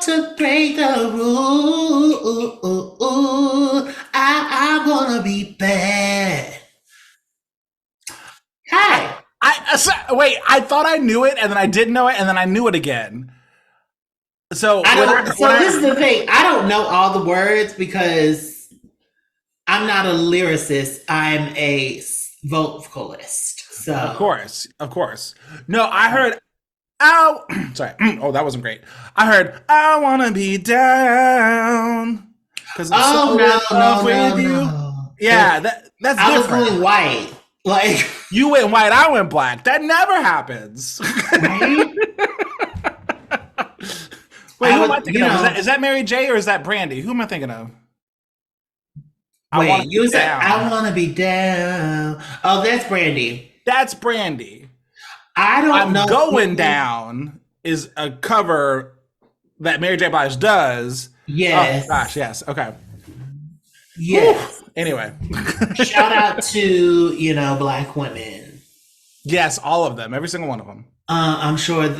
about to break the rule. I wanna be bad. I, Hi. wait. I thought I knew it, and then I didn't know it, and then I knew it again. So I when I don't. when So this is I the thing. I don't know all the words because I'm not a lyricist. I'm a vocalist. of So course, of course. No, I heard. Oh, sorry. Oh, that wasn't great. I heard. I wanna be down because I'm oh so in no love no with no you. no. Yeah, that's I was different. going white. Like You went white, I went black. That never happens. right. Wait, I who am I would, thinking of? Is that Mary J or is that Brandy? Who am I thinking of? I want to wait, be you said I down. want to be down. Oh, that's Brandy. That's Brandy. I don't I'm know going who. down is a cover that Mary J. Blige does. Oh gosh, Yes, yes. Okay. Whew. yes. Anyway. Shout out to black women. Yes, all of them. Every single one of them. I'm sure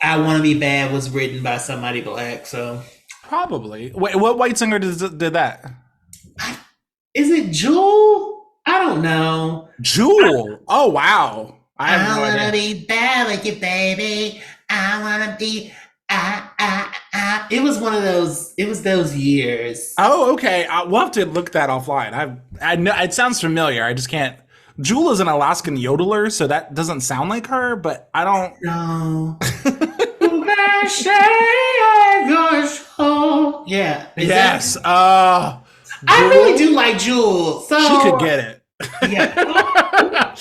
I want to be bad was written by somebody black. So Probably. Wait, what white singer did that? is it Jewel? I don't know. Jewel. Oh wow. I have I no wanna idea. be bad with you, baby. I wanna be. It was one of those. It was those years. Oh, okay. We'll have to look that offline. I know it sounds familiar. I just can't. Jewel is an Alaskan yodeler, so that doesn't sound like her. But I don't. No. You can say I goes home. Yeah. Is that? Yes. I really Jewel. do like Jewel. She could So get it. yeah,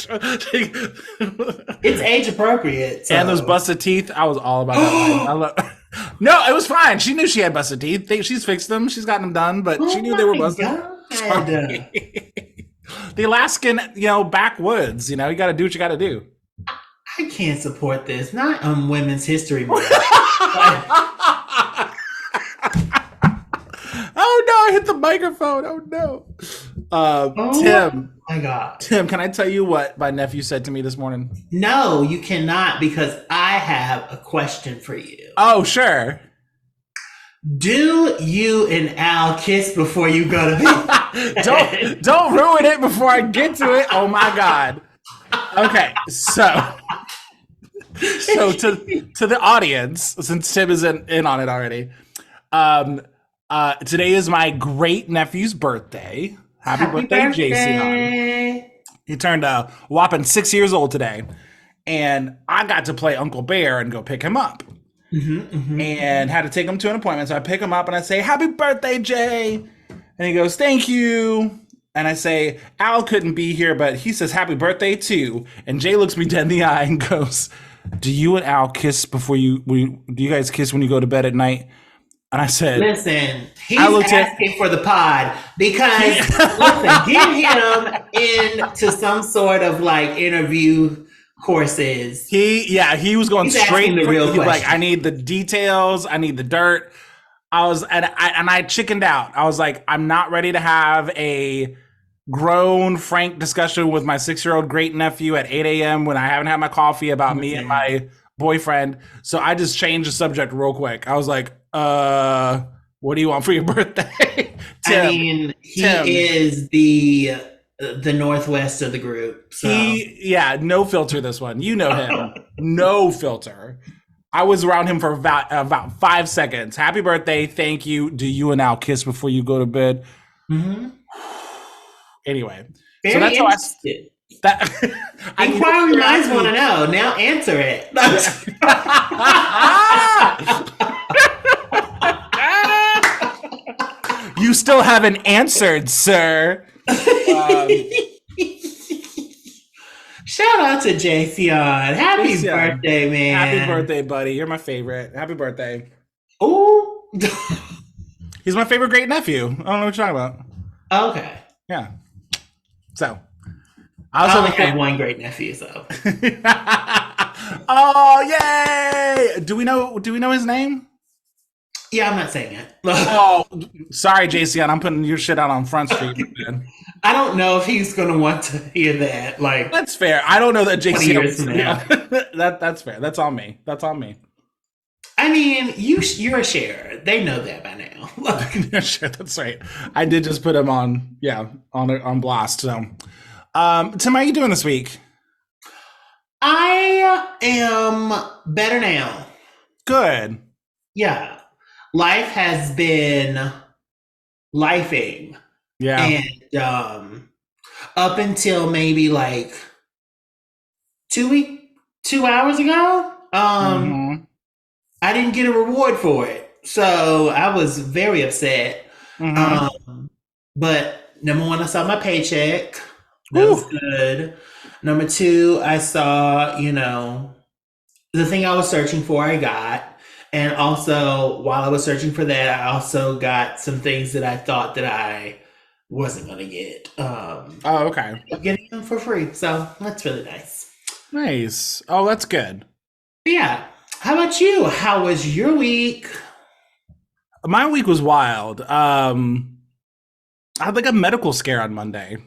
it's age appropriate. And those So. busted teeth. I was all about that line. No, it was fine. She knew she had busted teeth. She's fixed them. She's gotten them done, but she Oh knew they were my busted. god. Sorry. The Alaskan, backwoods. You got to do what you got to do. I can't support this. Not Women's History Month. But Oh no! I hit the microphone. Oh no. oh Tim, my god. can I tell you what my nephew said to me this morning? No, you cannot because I have a question for you. Oh sure. Do you and Al kiss before you go to bed? Don't ruin it before I get to it. Oh my god. Okay, so to the audience, since Tim is in on it already, today is my great nephew's birthday. Happy Happy birthday, Jason! birthday. He turned a whopping 6 years old today, and I got to play Uncle Bear and go pick him up, and had to take him to an appointment. So I pick him up and I say, "Happy birthday, Jay!" And he goes, "Thank you." And I say, "Al couldn't be here, but he says happy birthday too." And Jay looks me dead in the eye and goes, "Do you and Al kiss before do you guys kiss when you go to bed at night?" And I said, Listen, he's I looked at asking for the pod because listen, get him into some sort of like interview courses. he was going He's asking straight the for, real he's like, question. "I need the details, I need the dirt." I chickened out. I was like, "I'm not ready to have a grown, frank discussion with my 6-year-old great nephew at 8 a.m. when I haven't had my coffee about me and Listen, my boyfriend." So I just changed the subject real quick. I was like, what do you want for your birthday?" I Tim, mean, he Tim, is the northwest of the group. So no filter this one. You know him. No filter. I was around him for about 5 seconds. Happy birthday. Thank you. Do you and Al kiss before you go to bed? mhm. Anyway, so Very that's how interested. I Inquiring minds want to know. Now answer it. You still haven't answered, sir. Shout out to JC on. Happy Listen, birthday, happy man. birthday, buddy. You're my favorite. Happy birthday. Ooh. He's my favorite great nephew. I don't know what you're talking about. Okay. Yeah. So I I also only have have one great nephew, so. Oh yay! Do we know his name? Yeah, I'm not saying it. Oh, sorry, JCN. I'm putting your shit out on Front Street, man. I don't know if he's going to want to hear that. Like, That's fair. I don't know that 20 JCN. years from now. That's fair. That's on me. That's on me. I mean, you're a sharer. They know that by now. Yeah, sure, that's right. I did just put him on, yeah, on blast. So, Tim, how are you doing this week? I am better now. Good. Yeah. Life has been lifing. Yeah. And up until maybe like 2 week 2 hours ago, Mm-hmm. I didn't get a reward for it. So I was very upset. Mm-hmm. Um, but number one, I saw my paycheck. That was Whew. good. Number two, I saw, the thing I was searching for, I got. And also, while I was searching for that, I also got some things that I thought that I wasn't going to get. Oh, okay. I'm getting them for free. So that's really nice. Nice. Oh, that's good. But yeah. How about you? How was your week? My week was wild. I had like a medical scare on Monday.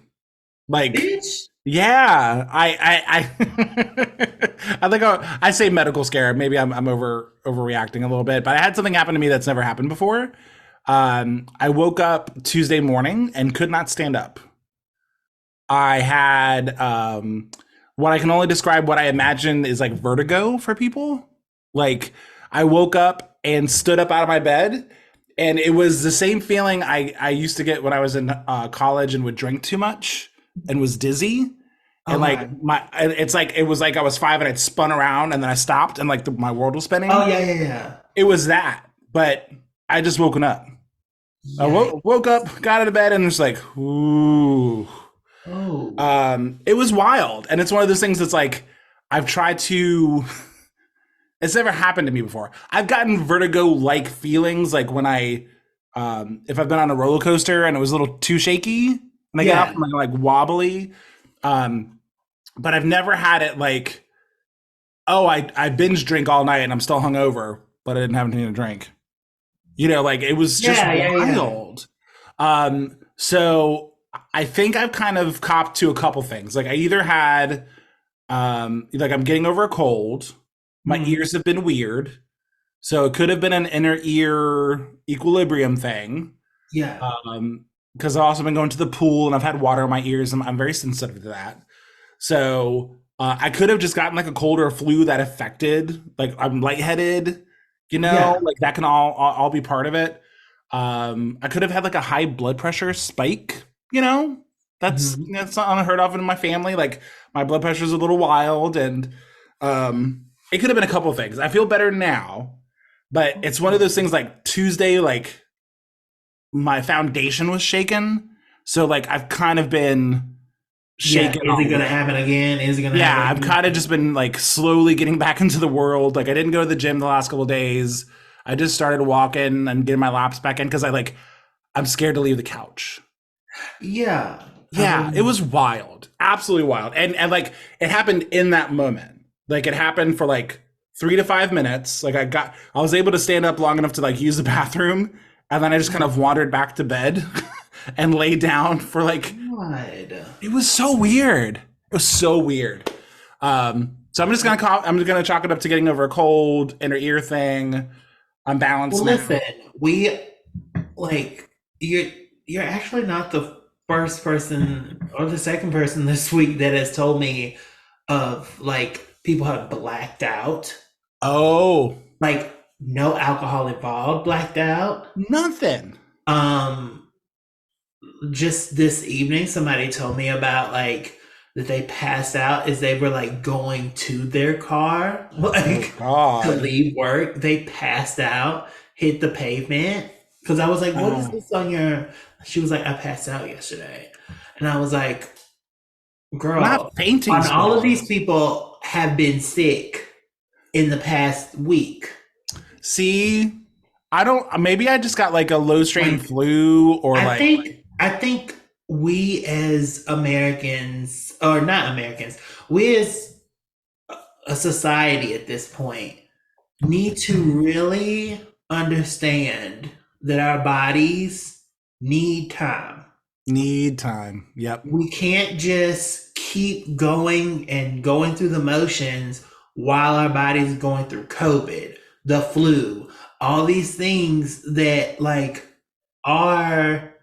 Like, Bitch. yeah, I think I say medical scare. Maybe I'm overreacting a little bit, but I had something happen to me that's never happened before. I woke up Tuesday morning and could not stand up. I had what I can only describe what I imagine is like vertigo for people. Like I woke up and stood up out of my bed, and it was the same feeling I used to get when I was in college and would drink too much and was dizzy. And like Okay. it's like it was like I was five and I'd spun around and then I stopped and like my world was Oh spinning. yeah, yeah, yeah. It was that, but I just woken up. I Yeah. woke up, got out of bed, and was like, ooh. Oh. It was wild, and it's one of those things that's like I've tried to. It's never happened to me before. I've gotten vertigo-like feelings, like when if I've been on a roller coaster and it was a little too shaky, and I get Yeah. off, I'm like wobbly. Um, but I've never had it like, oh, I binge drink all night and I'm still hungover, but I didn't have anything to drink. Like it was just Yeah, yeah, yeah. wild. So I think I've kind of copped to a couple things. Like I either had like I'm getting over a cold. My Mhm. ears have been weird. So it could have been an inner ear equilibrium thing. Yeah. Because I've also been going to the pool and I've had water in my ears and I'm very sensitive to that. So I could have just gotten like a cold or a flu that affected, like I'm lightheaded, Yeah. like that can all be part of it. I could have had like a high blood pressure spike, that's Mhm. that's not unheard of in my family. Like my blood pressure is a little wild, and it could have been a couple of things. I feel better now, but it's one of those things like Tuesday, like my foundation was shaken. So like I've kind of been Yeah. shaken Is it all gonna week. happen again? Is it gonna Yeah, happen I've kind of again? just been like slowly getting back into the world. Like I didn't go to the gym the last couple of days. I just started walking and getting my laps back in because I'm scared to leave the couch. Yeah. I Yeah, it believe. was wild. Absolutely wild. And like it happened in that moment. Like it happened for like 3 to 5 minutes. Like I was able to stand up long enough to like use the bathroom, and then I just kind of wandered back to bed and lay down for like God. it was so weird. It was so weird. So I'm just gonna chalk it up to getting over a cold, inner ear thing. I'm balanced Well, now. listen, we like you're actually not the first person or the second person this week that has told me of like people have blacked out, Oh, like no alcohol involved, blacked out. nothing. Um, just this evening, somebody told me about like that they passed out as they were like going to their car, Oh like to God. leave work. They passed out, hit the pavement. Because I was like, "What is Oh, this on your?" She was like, "I passed out yesterday," and I was like, not "Girl, fainting on all of these spells. people have been sick in the past week. See, I don't. Maybe I just got like a low strain Like, flu or I like. think I think we as Americans, or not Americans, we as a society at this point need to really understand that our bodies need time. Need time. Yep. We can't just keep going and going through the motions while our body's going through COVID. the flu, all these things that like are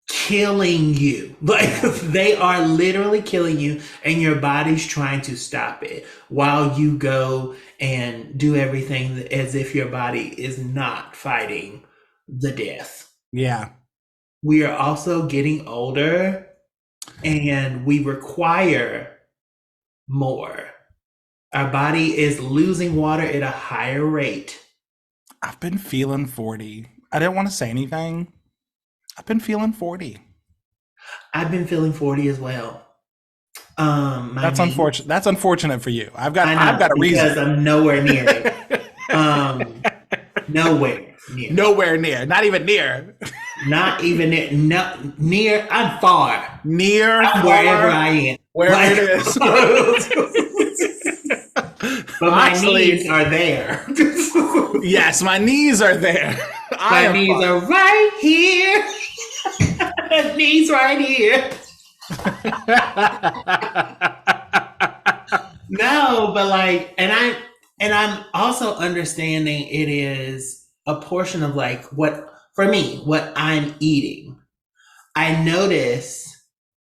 killing you. Like Yeah. they are literally killing you, and your body's trying to stop it while you go and do everything as if your body is not fighting the death. Yeah. We are also getting older and we require more. Our body is losing water at a higher rate. I've been feeling 40. I didn't want to say anything. I've been feeling 40. I've been feeling 40 as well. My That's knee. unfortunate. That's unfortunate for you. I I've got know a because reason. I'm nowhere near it. Nowhere near it. Nowhere near. Not even near. Not even near. No, near. I'm far. Near, I'm wherever I far, am. wherever Like, it is. but my Actually, knees are there. yes, my knees are there. I My am knees far. are right here. Knees right here. No, but like, and I'm also understanding it is a portion of like what for me what I'm eating. I notice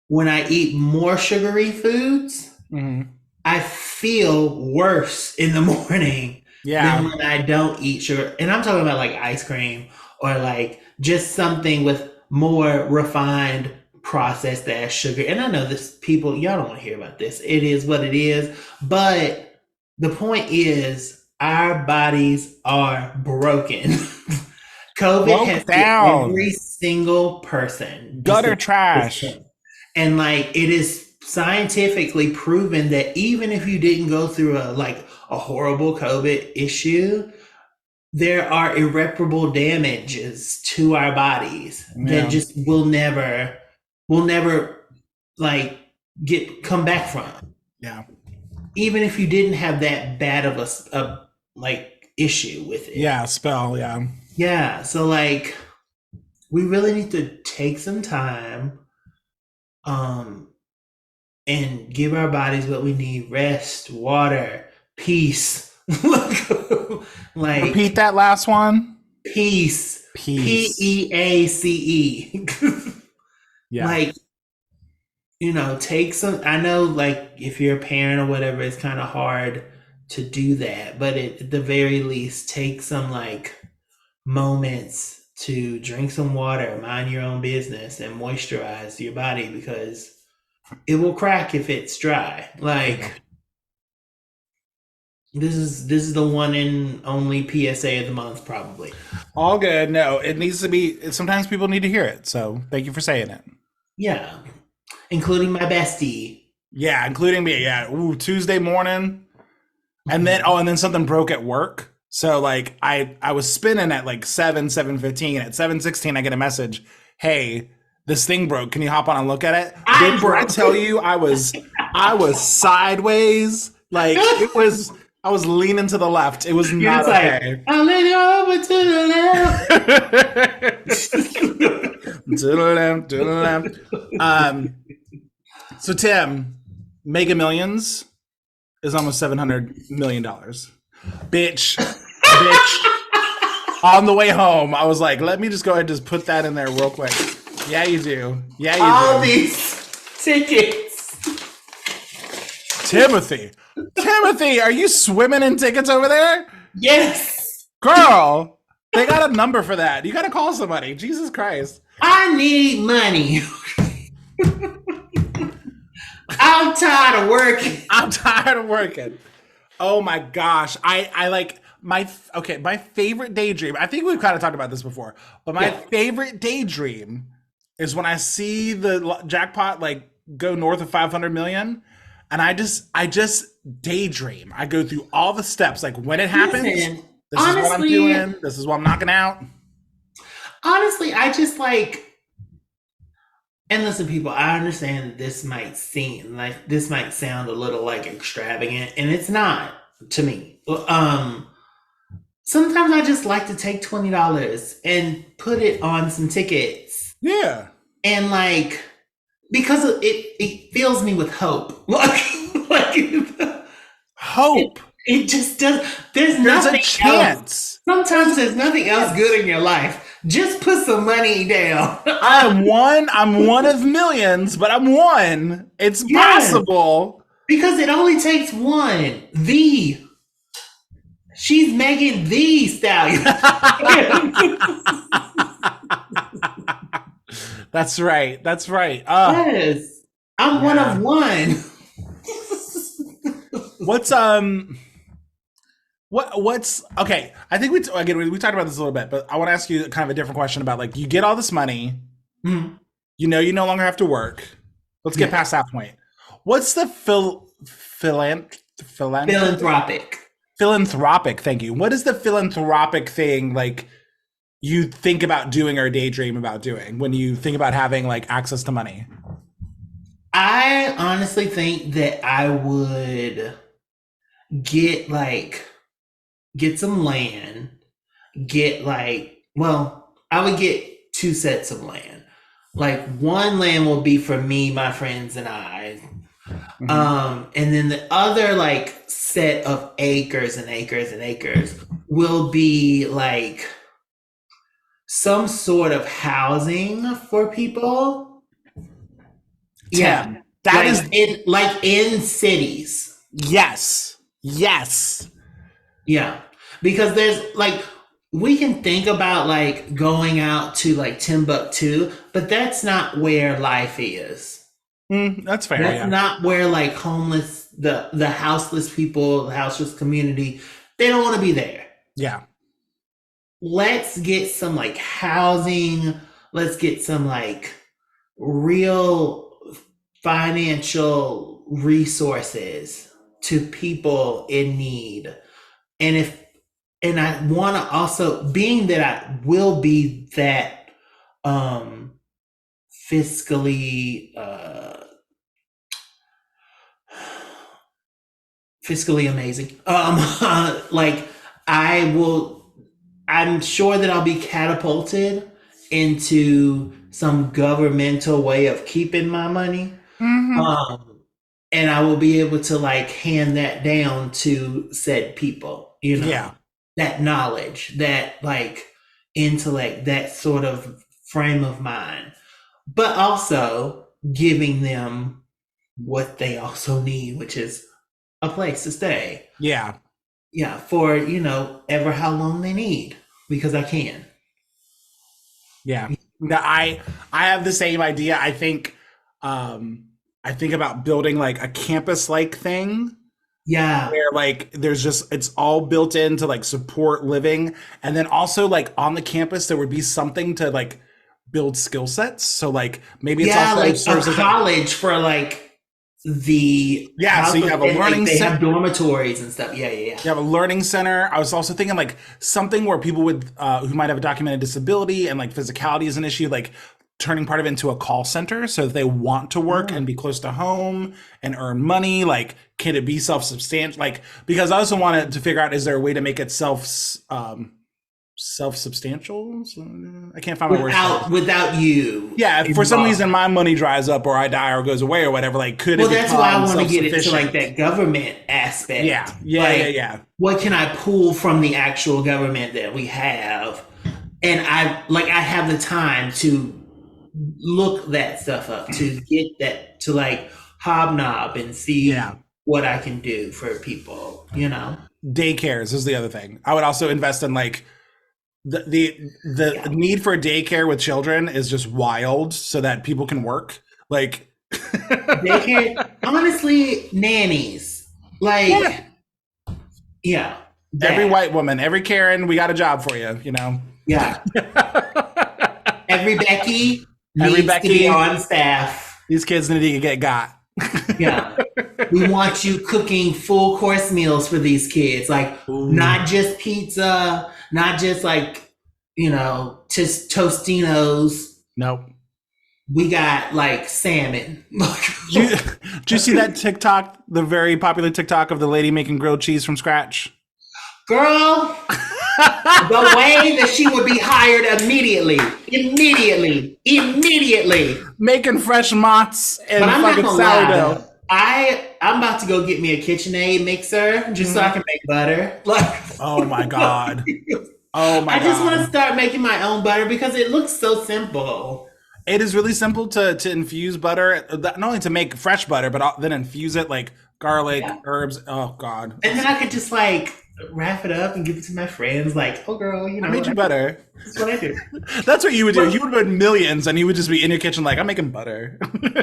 when I eat more sugary foods, Mhm. I feel worse in the morning than Yeah. when I don't eat sugar. And I'm talking about like ice cream or like just something with more refined processed as sugar. And I know this people, y'all don't want to hear about this. It is what it is. But the point is, our bodies are broken. COVID has Broke hit every down. single person. Just Gutter the trash. and like it is scientifically proven that even if you didn't go through a horrible COVID issue, there are irreparable damages to our bodies that Yeah. just will never like get come back from. Yeah. Even if you didn't have that bad of a like issue with it. Yeah. Spell. Yeah. Yeah. So like we really need to take some time um and give our bodies what we need: rest, water, peace. Repeat Like that last one. peace. Peace. Peace. Yeah. Like, take some. I know, like, if you're a parent or whatever, it's kind of hard to do that, but at the very least, take some, like, moments to drink some water, mind your own business, and moisturize your body because it will crack if it's dry. Yeah. Like, this is the one and only PSA of the month, probably. All good. No, it needs to be. Sometimes people need to hear it. So thank you for saying it. Yeah, including my bestie. Yeah, including me. Yeah. Ooh, Tuesday morning. And then something broke at work. So like I was spinning at like 7:15. At 7:16 I get a message. Hey, this thing broke. Can you hop on and look at it? I Bitch, when I broke. tell you I was sideways. Like I was leaning to the left. It was You're not just like, okay. I'll let it over to the left. Doodle-lam, doodle-lam. Um, so Tim, Mega Millions is almost $700 million. Bitch. On the way home, I was like, let me just go ahead and just put that in there real quick. Yeah, you do. Yeah, All you do. these tickets. Timothy, are you swimming in tickets over there? Yes. Girl, they got a number for that. You got to call somebody. Jesus Christ. I need money. I'm tired of working. I'm tired of working. Oh my gosh. I like my favorite daydream. I think we've kind of talked about this before, but my Yeah. favorite daydream is when I see the jackpot like go north of 500 million and I just daydream. I go through all the steps like when it happens, Listen, this is what I'm honestly, doing, this is what I'm knocking out. I just like. And listen, people, I understand this might sound a little like extravagant, and it's not to me. Sometimes I just like to take $20 and put it on some tickets, Yeah. and like because it fills me with hope. Like Hope. It just does. There's There's a nothing else. chance. Sometimes there's nothing else good in your life. Just put some money down. I am one. I'm one of millions, but I'm one. It's Yes, possible. because it only takes one. She's Megan the Stallion. That's right. That's right. Yes, I'm one Yeah. of one. What's what's okay? I think we talked about this a little bit, but I want to ask you kind of a different question about like you get all this money, Mhm. you know, you no longer have to work. Let's get Yeah. past that point. What's the Philanthropic. philanthropic? Thank you. What is the philanthropic thing like you think about doing or daydream about doing when you think about having like access to money? I honestly think that I would get like get some land, get like well, I would get two sets of land. Like one land will be for me, my friends, and I. Mhm. And then the other like set of acres and acres and acres will be like some sort of housing for people. Yeah. Tim, that is Like in cities. yes, yes, Yeah. Because there's like we can think about like going out to like Timbuktu, but that's not where life is. that's fair. That's Yeah, not where like homeless the houseless people, the houseless community, they don't want to be there. yeah, Let's get some like housing, let's get some like real financial resources to people in need. And if and I want to also being that I will be that um fiscally fiscally amazing. Like I will I'm sure that I'll be catapulted into some governmental way of keeping my money. hmm Um, and I will be able to like hand that down to said people, yeah, that knowledge, that like intellect, that sort of frame of mind, but also giving them what they also need, which is a place to stay. yeah, Yeah, for, ever how long they need, because I can. yeah. No, I have the same idea. Um, I think about building like a campus like thing Yeah. where like there's just it's all built in to like support living, and then also like on the campus there would be something to like build skill sets. So like maybe it's Yeah, also like a serves as like college for like the yeah. So house you have a and like learning they center. have dormitories and stuff. Yeah, yeah, yeah. You have a learning center. I was also thinking like something where people would who might have a documented disability and like physicality is an issue, like turning part of it into a call center so if they want to work Yeah. and be close to home and earn money, like can it be self-substantial? Like because I also wanted to figure out is there a way to make it self-substantial? I can't find my words. Without you Yeah, if for some involved. reason my money dries up or I die or goes away or whatever, like could it Well, that's why I become want to get into like self-sufficient? that government aspect. Yeah, yeah, yeah, Like, yeah. what can I pull from the actual government that we have? And I have the time to look that stuff up, to get that, to like hobnob and see Yeah. what I can do for people, Daycares is the other thing. I would also invest in like the Yeah. need for daycare with children is just wild so that people can work. Like Daycare, honestly, nannies. yeah. Like, yeah, Every that. white woman, every Karen, we got a job for you, you know. Yeah. Every Becky Every needs to be Becky, on staff. these kids need to get got. Yeah. We want you cooking full course meals for these kids. Like, Ooh. not just pizza, not just like, just Tostinos. Nope. We got like salmon. Did you see that TikTok, the very popular TikTok of the lady making grilled cheese from scratch? Girl, the way that she would be hired immediately. Immediately. Making fresh mozz and But I'm not fucking gonna lie, sourdough. though. I'm about to go get me a KitchenAid mixer just so I Mhm. can make butter. Like, Oh my god. Oh my I just want to god. start making my own butter because it looks so simple. It is really simple to infuse butter, not only to make fresh butter, but then infuse it like garlic, Yeah. herbs. Oh god. And then I could just like wrap it up and give it to my friends. Like, oh girl, I made you butter. this is what I do. That's what you would do. You But would have been millions, and you would just be in your kitchen like, I'm making butter.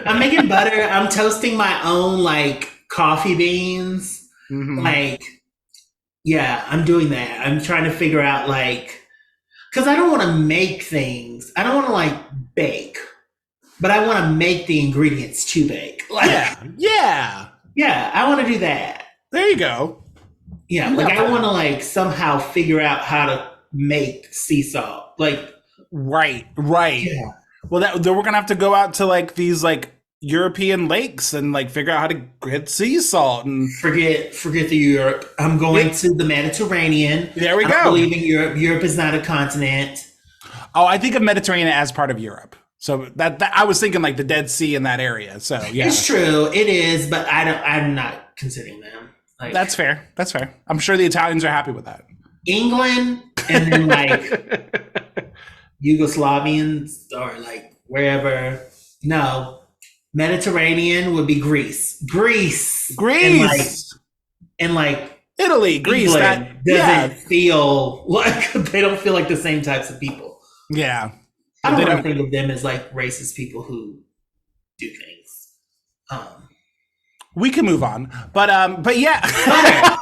I'm making butter. I'm toasting my own like coffee beans. Hmm. Like, yeah, I'm doing that. I'm trying to figure out like, because I don't want to make things. I don't want to like bake, but I want to make the ingredients to bake. Like, Yeah, yeah. yeah, I want to do that. There you go. Yeah, You like got I want that. to like somehow figure out how to make sea salt. Like, Right, right. yeah, Well, then we're gonna have to go out to like these like European lakes and like figure out how to get sea salt and forget the Europe. I'm going yeah. to the Mediterranean. There we I don't go. believe in Europe. Europe is not a continent. Oh, I think of Mediterranean as part of Europe. So that I was thinking like the Dead Sea in that area. So yeah, It's true, it is, but I don't. I'm not considering them. Like that's fair. That's fair. I'm sure the Italians are happy with that. England, and then like Yugoslavians or like wherever. No, Mediterranean would be Greece. Greece Greece, and like Italy, Greece. That England yeah, doesn't feel like they don't feel like the same types of people. yeah. I don't They want to don't. think of them as like racist people who do things. We can move on, but yeah, Butter,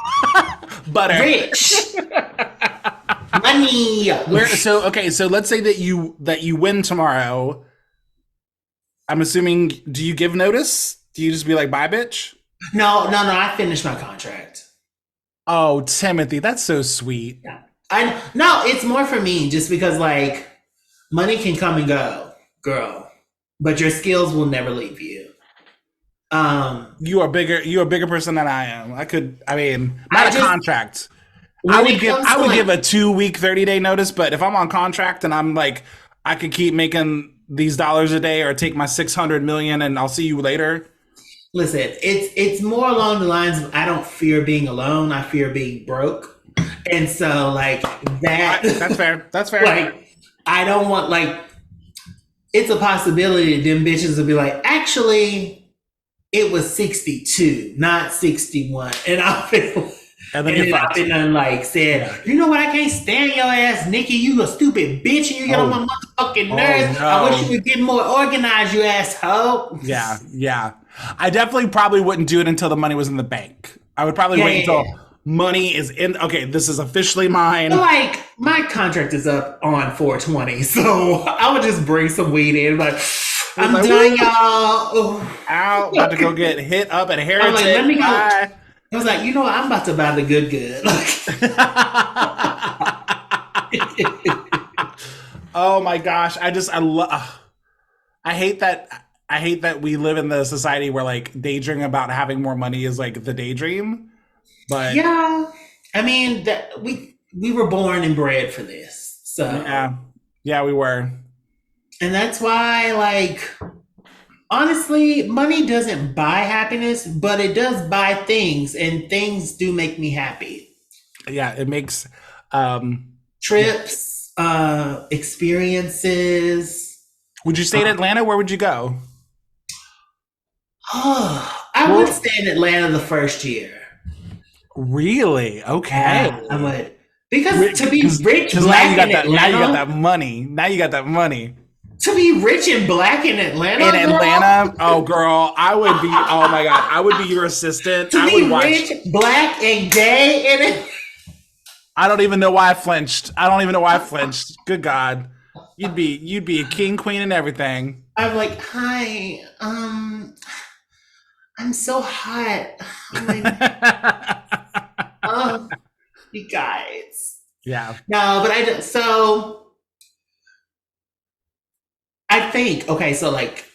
butter. rich, money. Where so okay, so let's say that you win tomorrow. I'm assuming, do you give notice? Do you just be like, bye, bitch? No. I finished my contract. Oh, Timothy, that's so sweet. Yeah. I no. It's more for me, just because like money can come and go, girl, but your skills will never leave you. You are bigger. You're a bigger person than I am. I mean, I not a just contract. I when would it give. comes I to would like, give a 2 week, 30 day notice. But if I'm on contract and I'm like, I could keep making these dollars a day, or take my 600 million, and I'll see you later. listen, it's more along the lines of I don't fear being alone. I fear being broke, and so like that, That's fair. That's fair. like I don't want like it's a possibility that them bitches will be like, actually, it was 62, not 61. And I'll feel And then and you're then I've fucked. been like Yeah. said, you know what, I can't stand your ass, Nikki. You a stupid bitch and you get on Oh. my motherfucking Oh nerves. I wish no. you would get more organized, you asshole. Yeah, yeah. I definitely probably wouldn't do it until the money was in the bank. I would probably Yeah, wait yeah, until yeah. money is in. Okay, this is officially But mine. like my contract is up on 420, so I would just bring some weed in, but It's I'm like, done, woo, y'all. out, about to go get hit up at I'm like, let Heretic. me go. Bye. I was like, you know what? I'm about to buy the good. Oh my gosh, I love. I hate that. I hate that we live in the society where like daydreaming about having more money is like the daydream. But Yeah, I mean that we were born and bred for this, so yeah, yeah, we were. and that's why like honestly, money doesn't buy happiness, but it does buy things, and things do make me happy. Yeah, it makes. Um, Trips, experiences. would you stay in Uh, Atlanta? Where would you go? I would Well, stay in Atlanta the first year. really? Yeah, I Okay. would. Because to be rich Because now you black got in that. Now you got Atlanta, that money. Now you got that money to be rich and black in in Atlanta, girl. Atlanta. Oh, girl, I would be. Oh my god, I would be your assistant. To I would be watch. rich, black, and gay in it. I don't even know why I flinched. I don't even know why I flinched. Good God, you'd be a king, queen, and everything. I'm like, hi, I'm so hot. I'm like, oh, you guys. Yeah. No, but I don't. So I think okay. So like,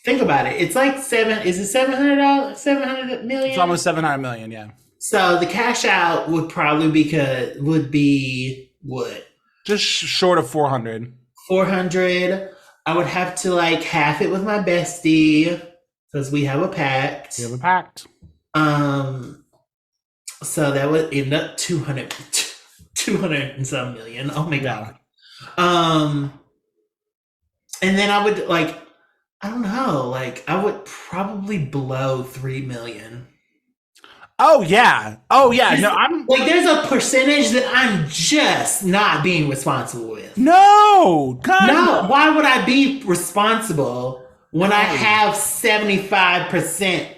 think about it. It's like seven. Is it $700? 700 million. It's almost 700 million. Yeah. So the cash out would probably would be what Just short of 400. 400. I would have to like half it with my bestie. because we have a We have pact. a pact. Um, so that would end up 200 and some million. Oh my Yeah. god. Um, and then I would like, I don't know, like I would probably blow 3 million. Oh yeah. Oh yeah. No, I'm Like there's a percentage that I'm just not being responsible with. no. God No, no. why would I be responsible when I No. have 75%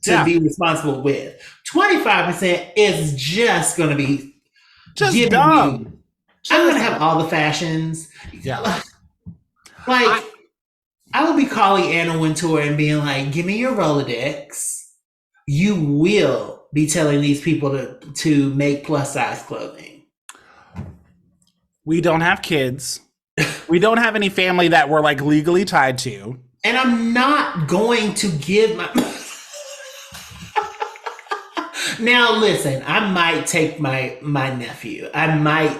to Yeah. be responsible with? 25% is just going to be Just giving me. dumb. I'm going Just to have all the fashions. yeah. I Like, I would be calling Anna Wintour and being like, give me your Rolodex. You will be telling these people to make plus size clothing. we don't have kids. We don't have any family that we're like legally tied to. And I'm not going to give my. Now listen, I might take my nephew. I might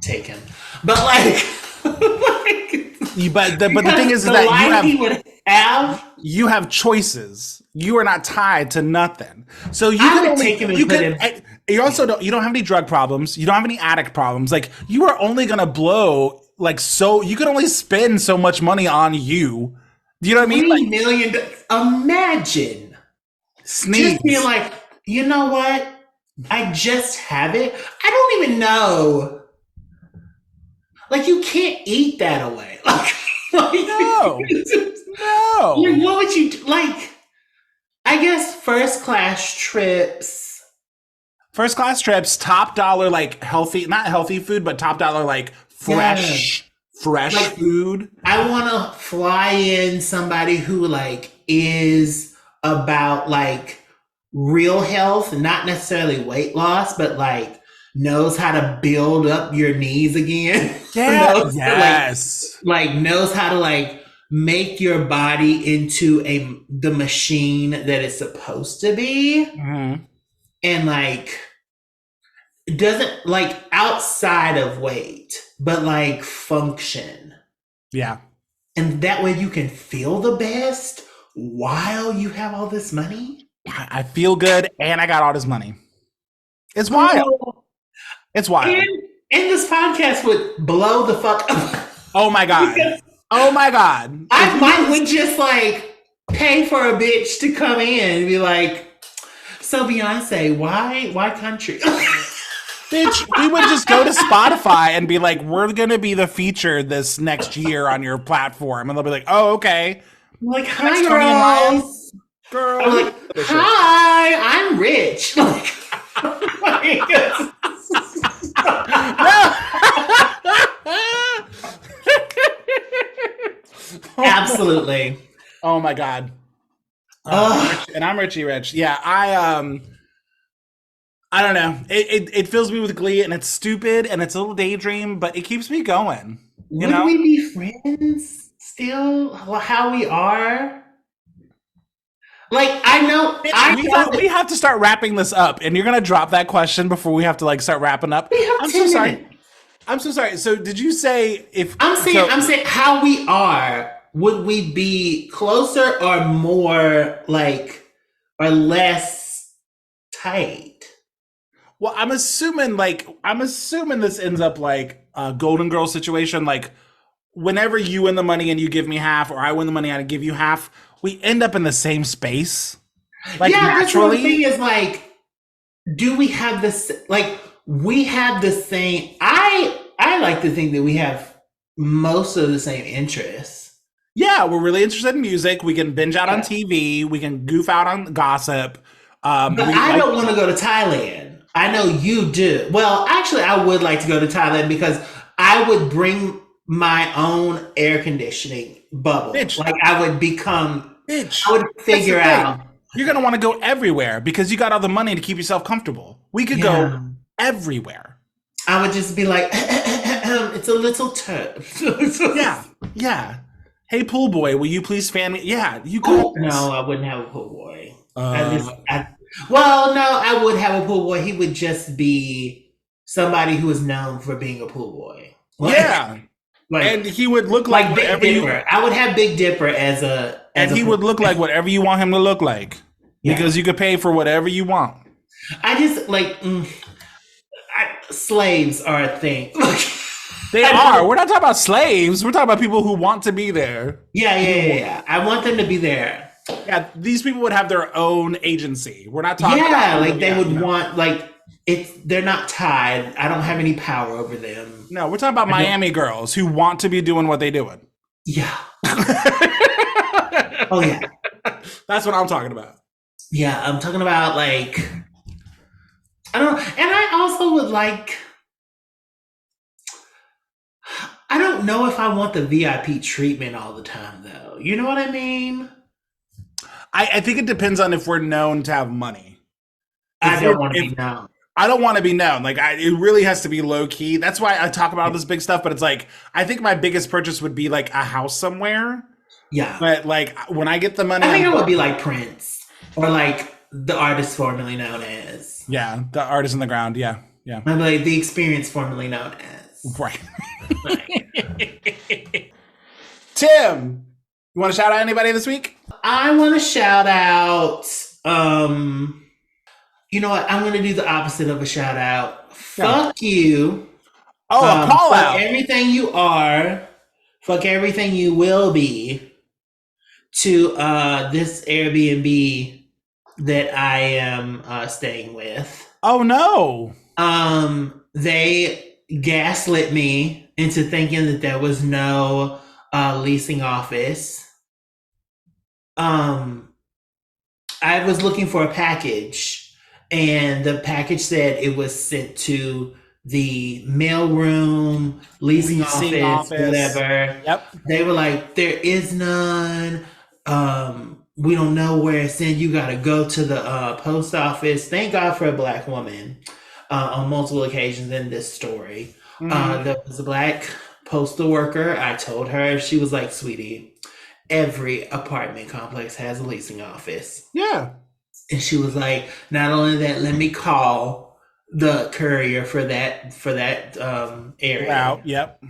take him, but like, But the thing is the that life he would have, you have choices. You are not tied to nothing. So you I can would only take him and you put can. him. You also don't have any drug problems. You don't have any addict problems. Like you are only gonna blow like so. You can only spend so much money on you. Do you know what I mean? Like 3 million. Imagine just being sneeze. like, you know what? I just have it. I don't even know. Like you can't eat that away. Like No, like, no. what would you like? I guess first class trips. First class trips, top dollar, like healthy, not healthy food, but top dollar, like Yeah. fresh Like food. I want to fly in somebody who like is about like real health, not necessarily weight loss, but like knows how to build up your knees again. Yeah. knows Yes. knows how to like make your body into the machine that it's supposed to be, Mhm. and like doesn't like outside of weight, but like function. Yeah. And that way you can feel the best while you have all this money. I feel good, and I got all this money. It's wild. Oh, It's wild. and this podcast would blow the fuck up. Oh my god. Because Oh my god. I might would just like pay for a bitch to come in and be like, so Beyonce, why country? Bitch, we would just go to Spotify and be like, we're gonna be the feature this next year on your platform, and they'll be like, oh okay, I'm like, thanks, hi Tony and Ryan. girls. Girl. I'm like, hi, I'm rich. Absolutely. Oh my god. And I'm Richie Rich. Yeah, I don't know. It fills me with glee, and it's stupid, and it's a little daydream, but it keeps me going. You Would know? we be friends still? How we are? Like I know, We have to start wrapping this up, and you're gonna drop that question before we have to like start wrapping up. we have I'm 10 so sorry. minutes. I'm so sorry. So did you say if I'm saying how we are. Would we be closer or more like or less tight? well, I'm assuming this ends up like a Golden Girl situation. Like whenever you win the money and you give me half, or I win the money and I give you half, we end up in the same space. Like Yeah, that's what the thing naturally. is like. Do we have this? Like we have the same. I like to think that we have most of the same interests. Yeah, we're really interested in music. We can binge out on Yeah. TV. We can goof out on gossip. But We I like don't want to go to Thailand. I know you do. Well, actually, I would like to go to Thailand because I would bring my own air conditioning bubble. Bitch. Like I would become, bitch. I would That's the figure thing. out. You're gonna want to go everywhere because you got all the money to keep yourself comfortable. We could Yeah. go everywhere. I would just be like, it's a little tough. Yeah, yeah. Hey, pool boy, will you please fan me? Yeah, you got Oh, this. no, I wouldn't have a pool boy. Uh, Well, no, I would have a pool boy. He would just be somebody who is known for being a pool boy. Like, yeah, Like And he would look like like Big whatever you Dipper. I would have Big Dipper and as a he would look like whatever you want him to look like. yeah. Because you could pay for whatever you want. I just like slaves are a thing. They I are. don't. We're not talking about slaves. We're talking about people who want to be there. Yeah. I want them to be there. Yeah, these people would have their own agency. We're not talking Yeah, about like they would you know. want like it's they're not tied. I don't have any power over them. No, we're talking about I don't. Miami girls who want to be doing what they doing. Yeah. Oh yeah. That's what I'm talking about. Yeah. I'm talking about like I don't. And I also would like. I don't know if I want the VIP treatment all the time, though. You know what I mean? I think it depends on if we're known to have money. I If don't we're want to if be known. I don't want to be known. Like it really has to be low key. That's why I talk about all this big stuff. But it's like I think my biggest purchase would be like a house somewhere. Yeah. But like when I get the money, I think it would be like Prince or like the artist formerly known as. yeah, the artist in the ground. Yeah, yeah, I'm like the experience formerly known as. right. Tim, you want to shout out anybody this week? I want to shout out. You know what? I'm going to do the opposite of a shout out. Yeah. Fuck you. Oh, a call Fuck out. everything you are. Fuck everything you will be. To this Airbnb that I am staying with. Oh no. They gaslit me into thinking that there was no leasing office. I was looking for a package, and the package said it was sent to the mailroom, leasing office, whatever. Yep. They were like, there is none. We don't know where it's in. You got to go to the post office. Thank God for a Black woman on multiple occasions in this story. There was a Black postal worker. I told her, she was like, sweetie, every apartment complex has a leasing office. Yeah. And she was like, not only that, let me call the courier for that area. Wow. Yep.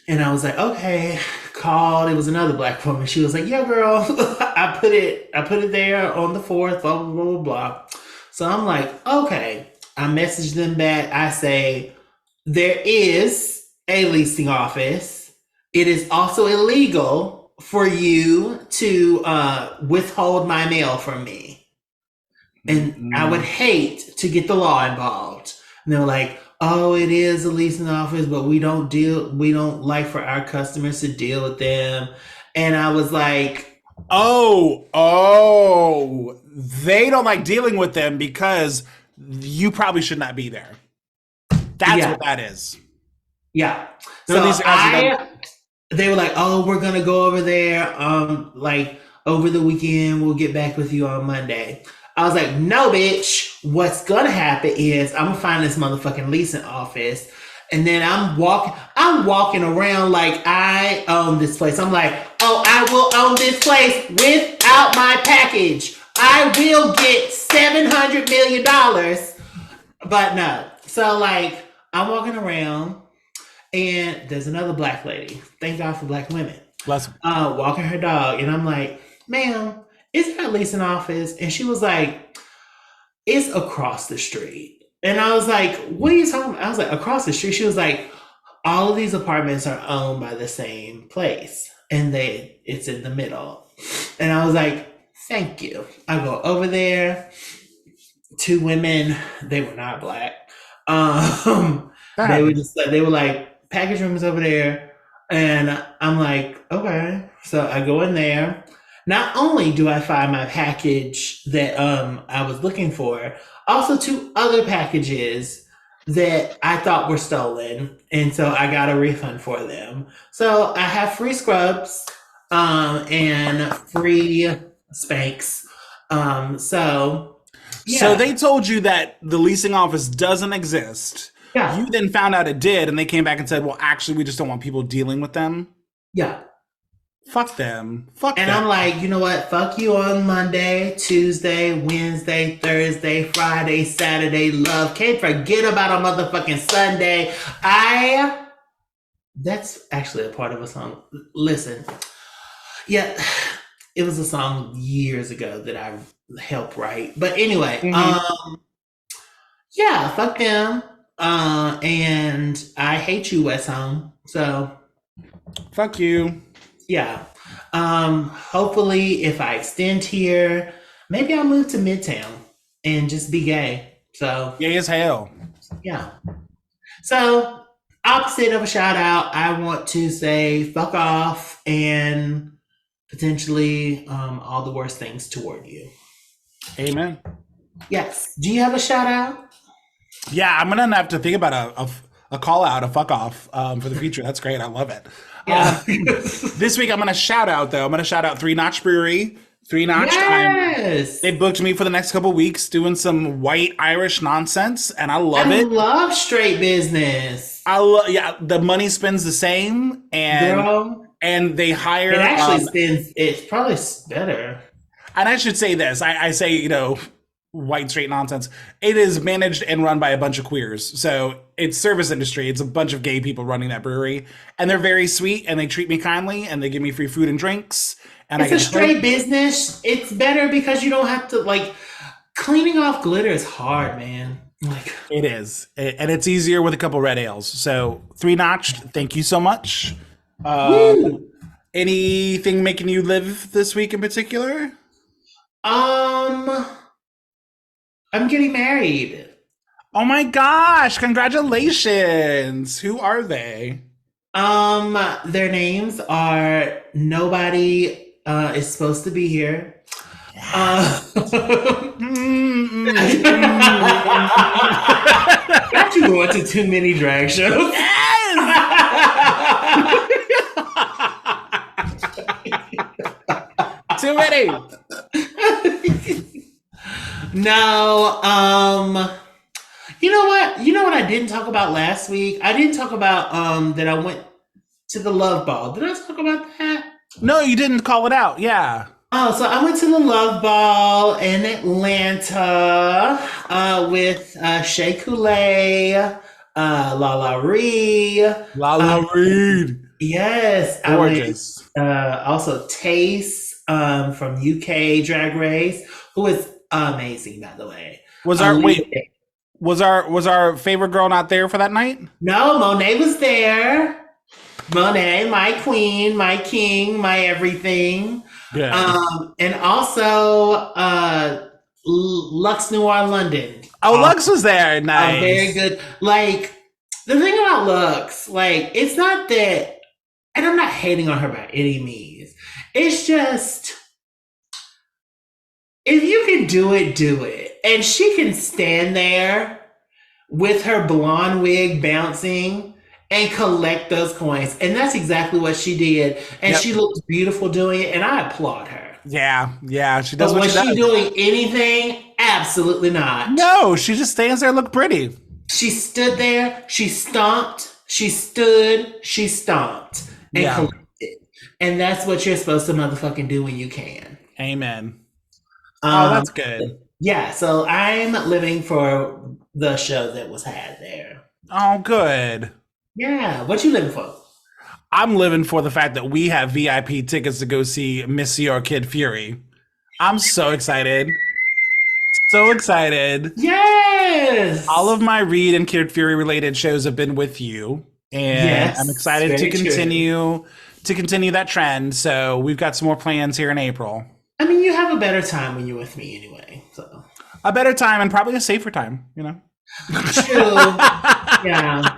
And I was like, okay, called. It was another Black woman. She was like, yeah, girl, I put it there on the 4th, blah, blah, blah, blah. So I'm like, okay. I messaged them back. I say, there is a leasing office. It is also illegal for you to withhold my mail from me. And I would hate to get the law involved. And they were like, oh, it is a leasing office, but we don't like for our customers to deal with them. And I was like, oh, they don't like dealing with them because you probably should not be there. That's what that is. Yeah. So they were like, oh, we're going to go over there. Like over the weekend, we'll get back with you on Monday. I was like, no, bitch. What's going to happen is I'm going to find this motherfucking leasing office. And then I'm walking around like I own this place. I'm like, oh, I will own this place without my package. I will get $700 million. But no. So like, I'm walking around and there's another Black lady. Thank God for Black women. Walking her dog. And I'm like, ma'am, is there a leasing office? And she was like, it's across the street. And I was like, what are you talking about? I was like, across the street. She was like, all of these apartments are owned by the same place. And it's in the middle. And I was like, thank you. I go over there. 2 women, they were not Black. They were like, package room is over there. And I'm like, okay. So I go in there. Not only do I find my package that I was looking for, also 2 other packages that I thought were stolen. And so I got a refund for them. So I have free scrubs and free Spanx. So they told you that the leasing office doesn't exist. Yeah. You then found out it did, and they came back and said, well, actually, we just don't want people dealing with them. Yeah. Fuck them. And I'm like, you know what? Fuck you on Monday, Tuesday, Wednesday, Thursday, Friday, Saturday. Love. Can't forget about a motherfucking Sunday. I That's actually a part of a song. Listen, yeah, it was a song years ago that I helped write. But anyway, Mm-hmm. yeah, fuck them. And I hate you, West Home. So Fuck you. yeah. Hopefully if I extend here, maybe I'll move to Midtown and just be gay. So Gay as hell. yeah. So opposite of a shout out, I want to say fuck off and potentially all the worst things toward you. Amen. Yes. Do you have a shout out? Yeah, I'm gonna have to think about a call out, a fuck off for the future. That's great. I love it. Yeah. This week I'm gonna shout out though. I'm gonna shout out Three Notch Brewery. Three Notched. Yes. They booked me for the next couple weeks doing some white Irish nonsense, and I love I it. love straight business. Yeah, the money spends the same, and Girl, they hire. it actually spins, it's probably better. And I should say this: I say white straight nonsense. It is managed and run by a bunch of queers, so it's service industry. It's a bunch of gay people running that brewery, and they're very sweet, and they treat me kindly, and they give me free food and drinks. And It's a straight business. It's better because you don't have to, like, cleaning off glitter is hard, man. Like, it is, and it's easier with a couple red ales. So Three Notched, thank you so much. woo. Anything making you live this week in particular? Um, I'm getting married. Oh my gosh, congratulations. Who are they? Their names are Nobody is Supposed to Be Here. Not you going to too many drag shows. Too many. No, you know what? You know what I didn't talk about last week? I didn't talk about that I went to the Love Ball. Did I talk about that? No, you didn't call it out. Yeah. Oh, so I went to the Love Ball in Atlanta with Shea Coulee, Lala Ree. Lala Reed. Yes. Gorgeous. I went, also Tace from UK Drag Race, who is amazing, by the way. Was our favorite girl not there for that night? No, Monet was there. Monet, my queen, my king, my everything. Good. And also Lux Noir London. Oh, Lux was there. Nice. Very good. Like, the thing about Lux, like, it's not that, and I'm not hating on her by any means. It's just, if you can do it, do it. And she can stand there with her blonde wig bouncing and collect those coins. And that's exactly what she did. And she looked beautiful doing it, and I applaud her. Yeah, she does but what she does. Was she doing anything? Absolutely not. No, she just stands there and look pretty. She stood there, she stomped, she stood, she stomped, and collected. And that's what you're supposed to motherfucking do when you can. Amen. Oh, that's good. Yeah, so I'm living for the show that was had there. Oh, good. Yeah, what you living for? I'm living for the fact that we have VIP tickets to go see Missy or Kid Fury. I'm so excited. So excited. Yes! All of my Reed and Kid Fury related shows have been with you. And I'm excited to continue that trend. So we've got some more plans here in April. I mean, you have a better time when you're with me anyway. So a better time and probably a safer time, True. Yeah.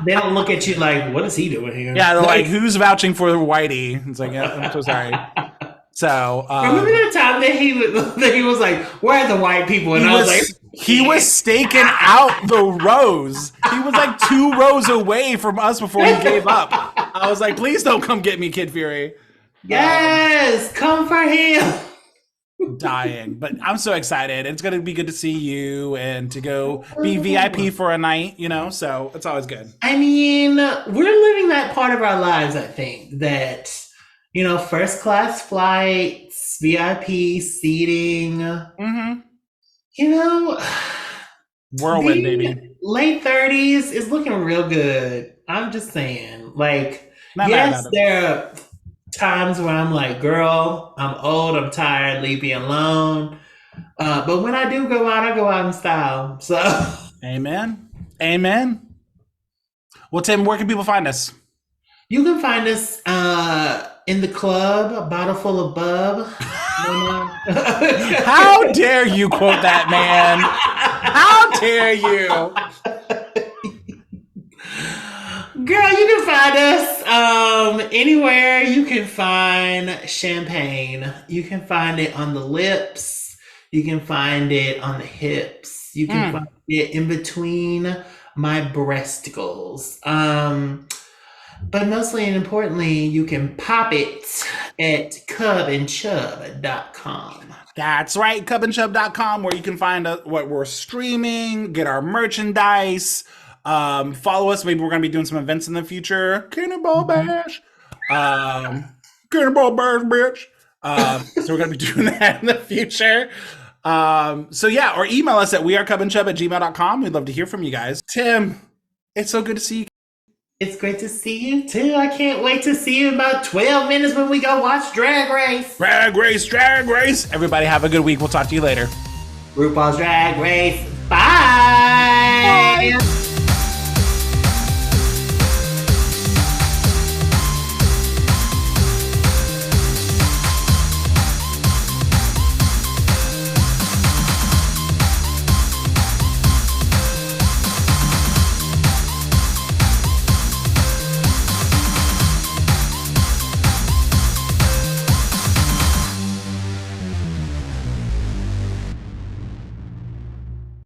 They don't look at you like, what is he doing here? Yeah, they're like, who's vouching for Whitey? It's like, yeah, I'm so sorry. So remember the time that he was like, where are the white people? And I was like, he was staking out the rows. He was like 2 rows away from us before he gave up. I was like, please don't come get me, Kid Fury. Yes, come for him. Dying, but I'm so excited. It's gonna be good to see you and to go be VIP for a night, so it's always good. I mean, we're living that part of our lives, I think, that first class flights, VIP seating, whirlwind, baby. Late 30s is looking real good. I'm just saying, like, Not mad yes, about it. there are times where I'm like, girl, I'm old, I'm tired, leave me alone. But when I do go out, I go out in style. So Amen. Amen. Well, Tim, where can people find us? you can find us in the club, a bottle full of bub. How dare you quote that man? How dare you? Girl, you can find us anywhere you can find champagne. You can find it on the lips. You can find it on the hips. You can find it in between my breasticles. But mostly and importantly, you can pop it at cubandchub.com. That's right, cubandchub.com, where you can find what we're streaming, get our merchandise, follow us. Maybe we're going to be doing some events in the future. Cannonball Bash. Cannonball Bash, bitch. So we're going to be doing that in the future. So yeah, or email us at wearecubandchub@gmail.com. We'd love to hear from you guys. Tim, it's so good to see you. It's great to see you too. I can't wait to see you in about 12 minutes when we go watch Drag Race. Drag Race, Drag Race. Everybody have a good week. We'll talk to you later. RuPaul's Drag Race. Bye. Bye.